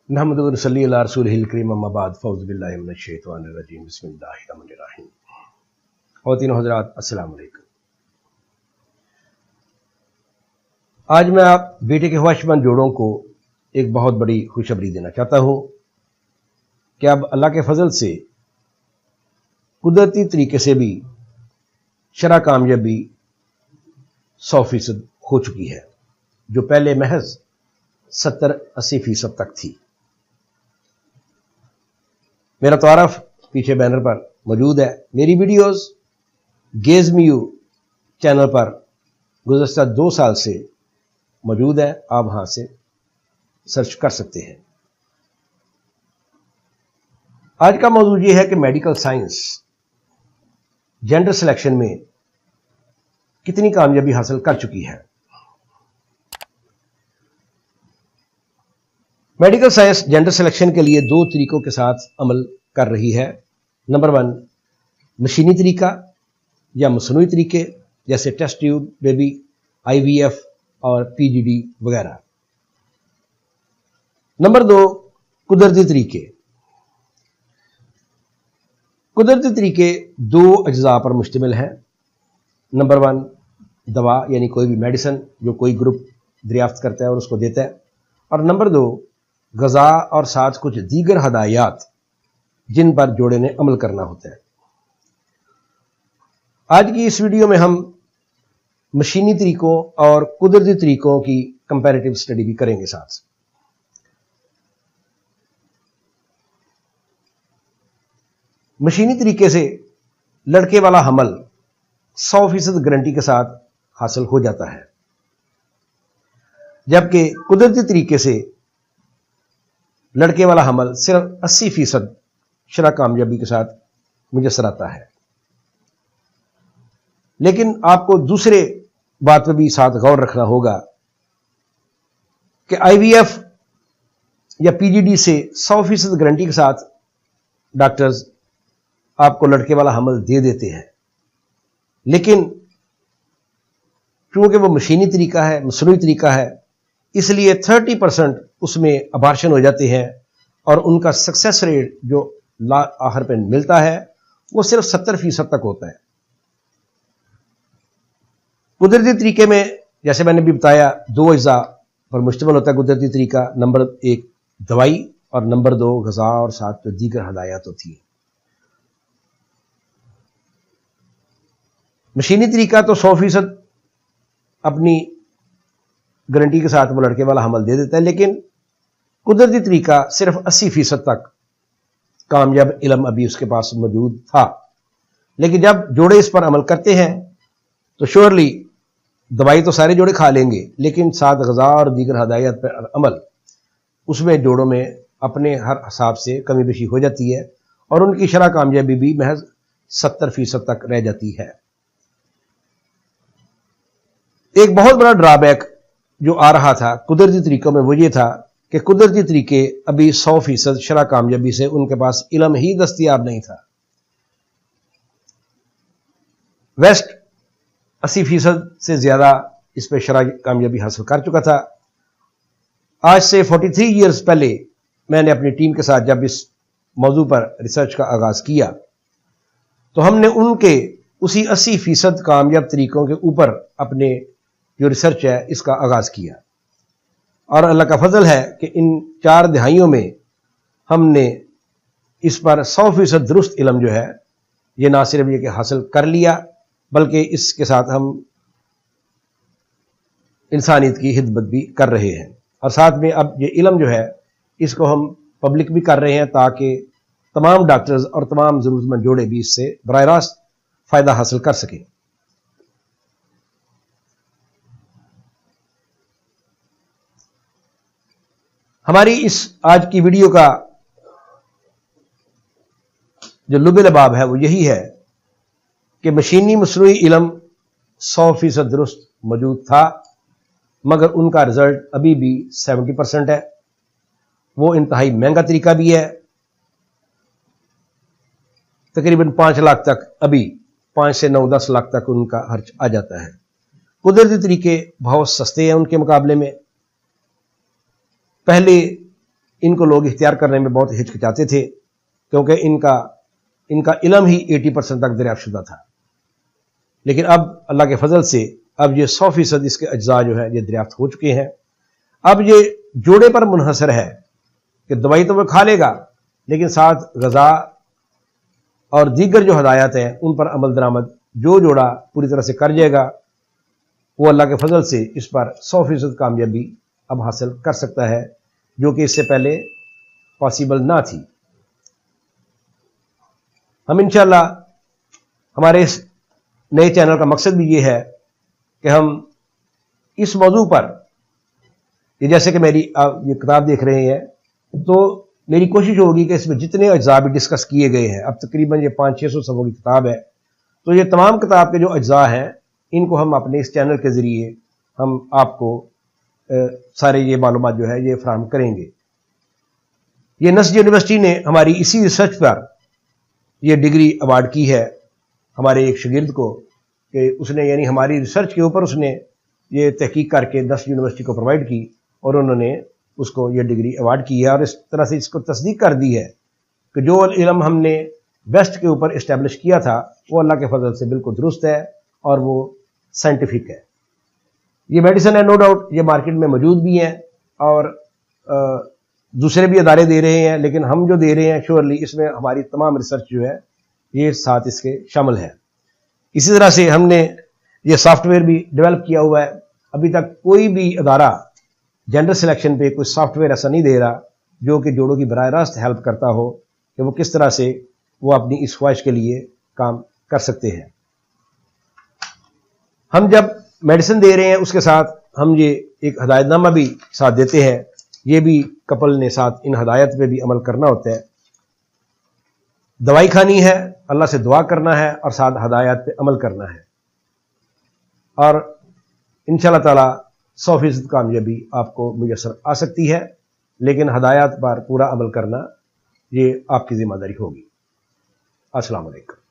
नहमदुहु व नसल्ली अला रसूलिहिल करीम अम्मा बाद फ़ौज़ु बिल्लाहि मिनश शैतानिर रजीम बिस्मिल्लाहिर रहमानिर रहीम। ख़वातीन व हज़रात अस्सलामु अलैकुम। आज मैं आप बेटे के ख्वाहिशमंद जोड़ों को एक बहुत बड़ी खुशखबरी देना चाहता हूँ कि अब अल्लाह के फजल से कुदरती तरीके से भी शरह कामयाबी 100% हो चुकी है, जो पहले महज 70-80% तक थी। मेरा तारफ पीछे बैनर पर मौजूद है। मेरी वीडियोस गेज़मीयू चैनल पर गुज़श्ता 2 साल से मौजूद है, आप वहां से सर्च कर सकते हैं। आज का मौजूद ये है कि मेडिकल साइंस जेंडर सिलेक्शन में कितनी कामयाबी हासिल कर चुकी है। मेडिकल साइंस जेंडर सिलेक्शन के लिए 2 तरीकों के साथ अमल कर रही है। नंबर 1 मशीनी तरीका या मसनूई तरीके, जैसे टेस्ट ट्यूब बेबी, IVF और PGD वगैरह। नंबर 2 कुदरती तरीके। कुदरती तरीके 2 अज्जा पर मुश्तमिल है। नंबर 1 दवा, यानी कोई भी मेडिसिन जो कोई ग्रुप दरियाफ्त करता है और उसको देता है, और नंबर 2 ग़ज़ा और साथ कुछ दीगर हदायत जिन पर जोड़े ने अमल करना होता है। आज की इस वीडियो में हम मशीनी तरीकों और कुदरती तरीकों की कंपैरेटिव स्टडी भी करेंगे। साथ मशीनी तरीके से लड़के वाला हमल 100% गारंटी के साथ हासिल हो जाता है, जबकि कुदरती तरीके से लड़के वाला हमल सिर्फ 80% शरह कामयाबी के साथ मुयस्सर आता है। लेकिन आपको दूसरे बात पर भी साथ गौर रखना होगा कि IVF या PGD से 100% गारंटी के साथ डॉक्टर्स आपको लड़के वाला हमल दे देते हैं, लेकिन क्योंकि वो मशीनी तरीका है, मसनूई तरीका है, इसलिए 30% उसमें अबार्शन हो जाते हैं और उनका सक्सेस रेट जो आखिर पे मिलता है वो सिर्फ 70% तक होता है। कुदरती तरीके में जैसे मैंने भी बताया 2 अज्जा पर मुश्तमिल होता है कुदरती तरीका। नंबर 1 दवाई और नंबर 2 ग़ज़ा और साथ जो दीगर हदायत होती है। मशीनी तरीका तो 100% अपनी गारंटी के साथ वो लड़के वाला हमल दे देता है, लेकिन कुदरती तरीका सिर्फ 80% तक कामयाब इल्म अभी उसके पास मौजूद था। लेकिन जब जोड़े इस पर अमल करते हैं तो श्योरली दवाई तो सारे जोड़े खा लेंगे, लेकिन साथ ग़ज़ा और दीगर हदायत पर अमल उसमें जोड़ों में अपने हर हिसाब से कमी बेशी हो जाती है और उनकी शरह कामयाबी भी महज 70% तक रह जाती है। एक बहुत बड़ा ड्रॉबैक जो आ रहा था कुदरती तरीकों में वो ये था कि कुदरती तरीके अभी 100% शरह कामयाबी से उनके पास इल्म ही दस्तयाब नहीं था। वेस्ट 80% से ज्यादा इस पर शरह कामयाबी हासिल कर चुका था। आज से 43 ईयर्स पहले मैंने अपनी टीम के साथ जब इस मौजू पर रिसर्च का आगाज किया तो हमने उनके उसी 80% कामयाब तरीकों के ऊपर अपने जो रिसर्च है इसका आगाज किया, और अल्लाह का फजल है कि इन 4 दहाइयों में हमने इस पर 100% दुरुस्त इल्म जो है ये ना सिर्फ ये कि हासिल कर लिया, बल्कि इसके साथ हम इंसानियत की खिदमत भी कर रहे हैं। और साथ में अब ये इल्म जो है इसको हम पब्लिक भी कर रहे हैं ताकि तमाम डॉक्टर्स और तमाम ज़रूरतमंद जोड़े भी इससे बराह रास्त फ़ायदा हासिल कर सकें। हमारी इस आज की वीडियो का जो लुब-ए-लबाब है वो यही है कि मशीनी मसनूई इल्म 100% दुरुस्त मौजूद था, मगर उनका रिजल्ट अभी भी 70% है। वो इंतहाई महंगा तरीका भी है, तकरीबन 5 लाख तक, अभी 5 से 9-10 लाख तक उनका खर्च आ जाता है। कुदरती तरीके बहुत सस्ते हैं उनके मुकाबले में। पहले ان کو لوگ اختیار کرنے میں بہت ہچکچاتے تھے کیونکہ ان کا علم ہی 80% تک دریافت شدہ تھا، لیکن اب اللہ کے فضل سے اب یہ 100% اس کے اجزاء جو ہے یہ دریافت ہو چکے ہیں۔ اب یہ جوڑے پر منحصر ہے کہ دوائی تو وہ کھا لے گا، لیکن ساتھ غذا اور دیگر جو ہدایات ہیں ان پر عمل درآمد جو جوڑا پوری طرح سے کر جائے گا وہ اللہ کے فضل سے اس پر 100% کامیابی اب حاصل کر سکتا ہے، جو کہ اس سے پہلے پاسبل نہ تھی۔ ہم انشاءاللہ ہمارے اس نئے چینل کا مقصد بھی یہ ہے کہ ہم اس موضوع پر، یہ جیسے کہ میری آپ یہ کتاب دیکھ رہے ہیں، تو میری کوشش ہوگی کہ اس میں جتنے اجزاء بھی ڈسکس کیے گئے ہیں، اب تقریباً یہ 500-600 صفحوں کی کتاب ہے، تو یہ تمام کتاب کے جو اجزاء ہیں ان کو ہم اپنے اس چینل کے ذریعے ہم آپ کو سارے یہ معلومات جو ہے یہ فراہم کریں گے۔ یہ نسج یونیورسٹی نے ہماری اسی ریسرچ پر یہ ڈگری ایوارڈ کی ہے ہمارے ایک شاگرد کو، کہ اس نے یعنی ہماری ریسرچ کے اوپر اس نے یہ تحقیق کر کے نسج یونیورسٹی کو پرووائڈ کی اور انہوں نے اس کو یہ ڈگری ایوارڈ کی ہے، اور اس طرح سے اس کو تصدیق کر دی ہے کہ جو علم ہم نے ویسٹ کے اوپر اسٹیبلش کیا تھا وہ اللہ کے فضل سے بالکل درست ہے اور وہ سائنٹیفک ہے۔ یہ میڈیسن ہے، نو ڈاؤٹ یہ مارکیٹ میں موجود بھی ہیں اور دوسرے بھی ادارے دے رہے ہیں، لیکن ہم جو دے رہے ہیں شیورلی اس میں ہماری تمام ریسرچ جو ہے یہ ساتھ اس کے شامل ہے۔ اسی طرح سے ہم نے یہ سافٹ ویئر بھی ڈیولپ کیا ہوا ہے۔ ابھی تک کوئی بھی ادارہ جینڈر سلیکشن پہ کوئی سافٹ ویئر ایسا نہیں دے رہا جو کہ جوڑوں کی براہ راست ہیلپ کرتا ہو کہ وہ کس طرح سے وہ اپنی اس خواہش کے لیے کام کر سکتے ہیں۔ ہم جب میڈیسن دے رہے ہیں اس کے ساتھ ہم یہ ایک ہدایت نامہ بھی ساتھ دیتے ہیں، یہ بھی کپل نے ساتھ ان ہدایت پہ بھی عمل کرنا ہوتا ہے۔ دوائی کھانی ہے، اللہ سے دعا کرنا ہے اور ساتھ ہدایات پہ عمل کرنا ہے، اور انشاءاللہ تعالی 100% کامیابی آپ کو میسر آ سکتی ہے، لیکن ہدایات پر پورا عمل کرنا یہ آپ کی ذمہ داری ہوگی۔ السلام علیکم۔